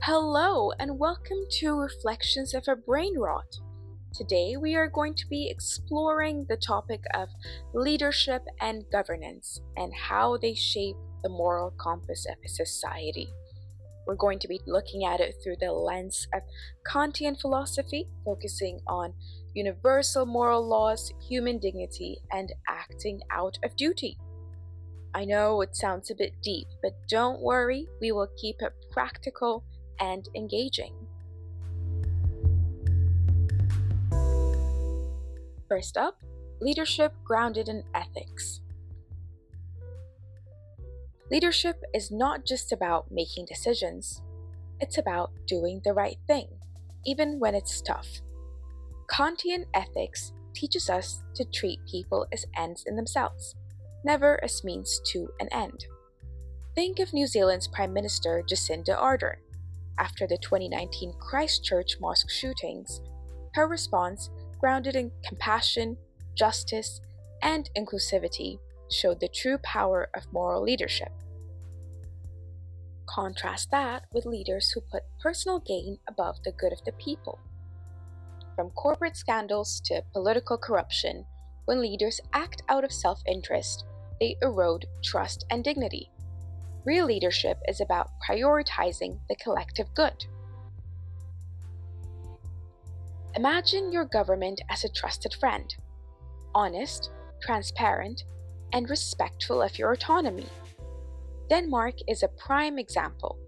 Hello, and welcome to Reflections of a Brain Rot. Today, we are going to be exploring the topic of leadership and governance and how they shape the moral compass of a society. We're going to be looking at it through the lens of Kantian philosophy, focusing on universal moral laws, human dignity, and acting out of duty. I know it sounds a bit deep, but don't worry, we will keep it practical and engaging. First up, leadership grounded in ethics. Leadership is not just about making decisions, it's about doing the right thing, even when it's tough. Kantian ethics teaches us to treat people as ends in themselves, never as means to an end. Think of New Zealand's Prime Minister Jacinda Ardern. After the 2019 Christchurch mosque shootings, her response, grounded in compassion, justice, and inclusivity, showed the true power of moral leadership. Contrast that with leaders who put personal gain above the good of the people. From corporate scandals to political corruption, when leaders act out of self-interest, they erode trust and dignity. Real leadership is about prioritizing the collective good. Imagine your government as a trusted friend, honest, transparent, and respectful of your autonomy. Denmark is a prime example.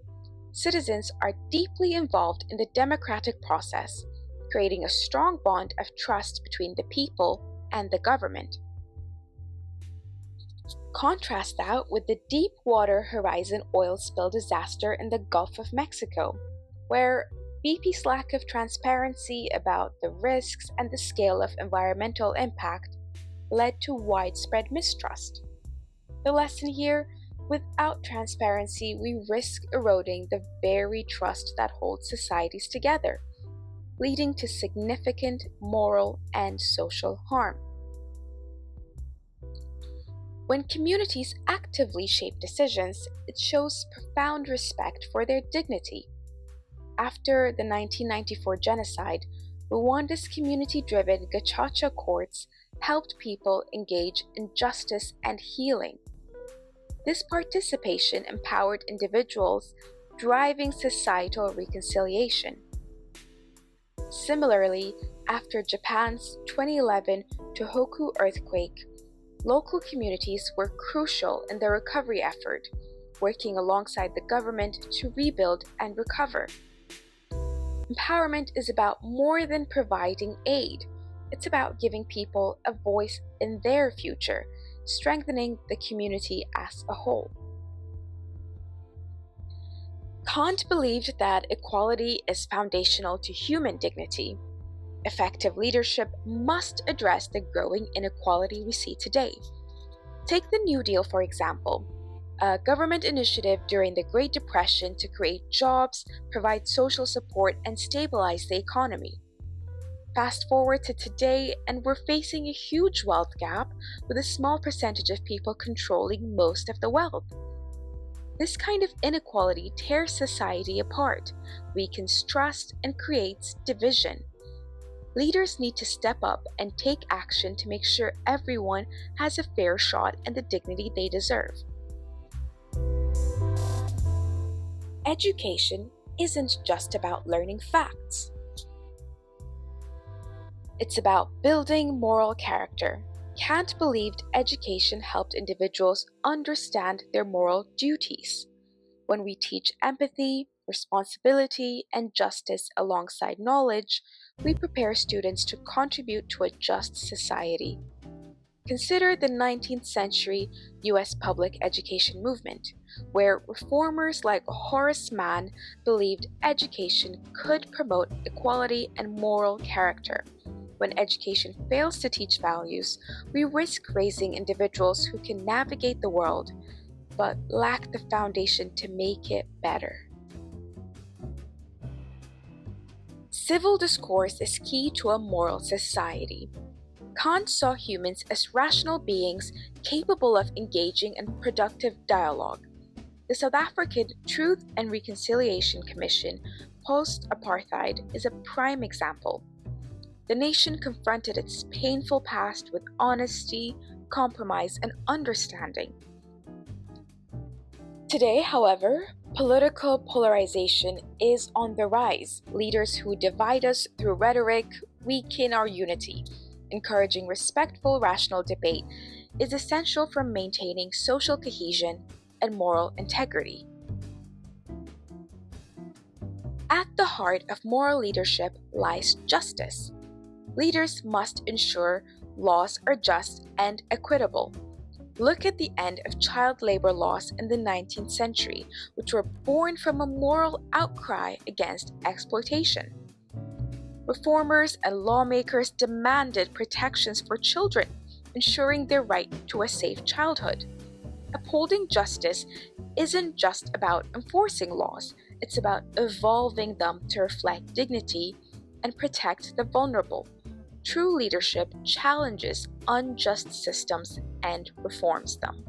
Citizens are deeply involved in the democratic process, creating a strong bond of trust between the people and the government. Contrast that with the Deepwater Horizon oil spill disaster in the Gulf of Mexico, where BP's lack of transparency about the risks and the scale of environmental impact led to widespread mistrust. The lesson here: without transparency, we risk eroding the very trust that holds societies together, leading to significant moral and social harm. When communities actively shape decisions, it shows profound respect for their dignity. After the 1994 genocide, Rwanda's community-driven Gacaca courts helped people engage in justice and healing. This participation empowered individuals, driving societal reconciliation. Similarly, after Japan's 2011 Tohoku earthquake, local communities were crucial in the recovery effort, working alongside the government to rebuild and recover. Empowerment is about more than providing aid. It's about giving people a voice in their future, strengthening the community as a whole. Kant believed that equality is foundational to human dignity. Effective leadership must address the growing inequality we see today. Take the New Deal, for example, a government initiative during the Great Depression to create jobs, provide social support, and stabilize the economy. Fast forward to today, and we're facing a huge wealth gap with a small percentage of people controlling most of the wealth. This kind of inequality tears society apart, weakens trust, and creates division. Leaders need to step up and take action to make sure everyone has a fair shot and the dignity they deserve. Education isn't just about learning facts. It's about building moral character. Kant believed education helped individuals understand their moral duties. When we teach empathy, responsibility, and justice alongside knowledge, we prepare students to contribute to a just society. Consider the 19th century US public education movement, where reformers like Horace Mann believed education could promote equality and moral character. When education fails to teach values, we risk raising individuals who can navigate the world, but lack the foundation to make it better. Civil discourse is key to a moral society. Kant saw humans as rational beings capable of engaging in productive dialogue. The South African Truth and Reconciliation Commission post-apartheid is a prime example. The nation confronted its painful past with honesty, compromise, and understanding. Today, however, political polarization is on the rise. Leaders who divide us through rhetoric weaken our unity. Encouraging respectful, rational debate is essential for maintaining social cohesion and moral integrity. At the heart of moral leadership lies justice. Leaders must ensure laws are just and equitable. Look at the end of child labor laws in the 19th century, which were born from a moral outcry against exploitation. Reformers and lawmakers demanded protections for children, ensuring their right to a safe childhood. Upholding justice isn't just about enforcing laws, it's about evolving them to reflect dignity and protect the vulnerable. True leadership challenges unjust systems and reforms them.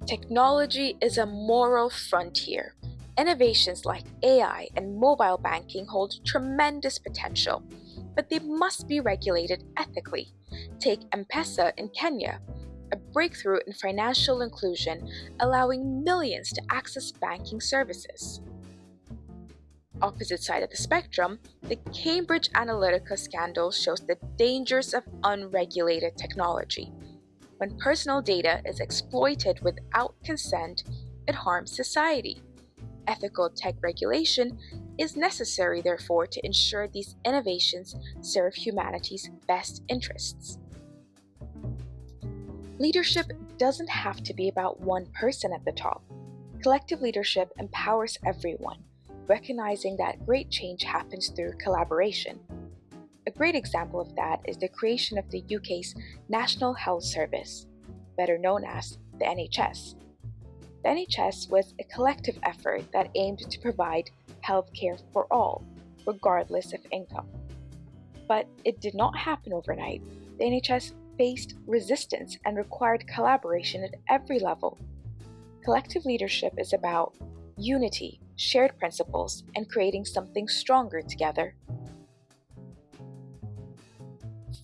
Technology is a moral frontier. Innovations like AI and mobile banking hold tremendous potential, but they must be regulated ethically. Take M-Pesa in Kenya, a breakthrough in financial inclusion, allowing millions to access banking services. Opposite side of the spectrum, the Cambridge Analytica scandal shows the dangers of unregulated technology. When personal data is exploited without consent, it harms society. Ethical tech regulation is necessary, therefore, to ensure these innovations serve humanity's best interests. Leadership doesn't have to be about one person at the top. Collective leadership empowers everyone, recognizing that great change happens through collaboration. A great example of that is the creation of the UK's National Health Service, better known as the NHS. The NHS was a collective effort that aimed to provide healthcare for all, regardless of income. But it did not happen overnight. The NHS faced resistance and required collaboration at every level. Collective leadership is about unity, shared principles, and creating something stronger together.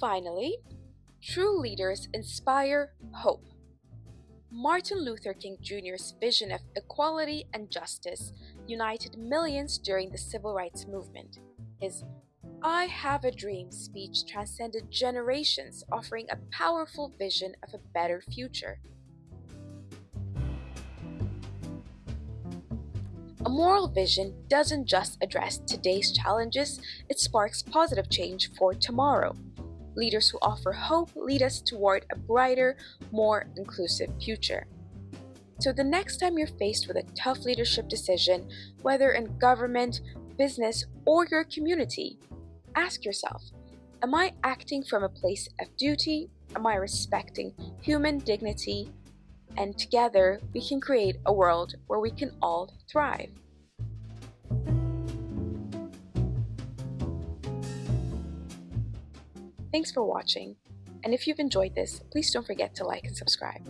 Finally, true leaders inspire hope. Martin Luther King Jr.'s vision of equality and justice united millions during the Civil Rights Movement. His "I Have a Dream" speech transcended generations, offering a powerful vision of a better future. A moral vision doesn't just address today's challenges, it sparks positive change for tomorrow. Leaders who offer hope lead us toward a brighter, more inclusive future. So the next time you're faced with a tough leadership decision, whether in government, business, or your community, ask yourself, am I acting from a place of duty? Am I respecting human dignity? And together, we can create a world where we can all thrive. Thanks for watching, and if you've enjoyed this, please don't forget to like and subscribe.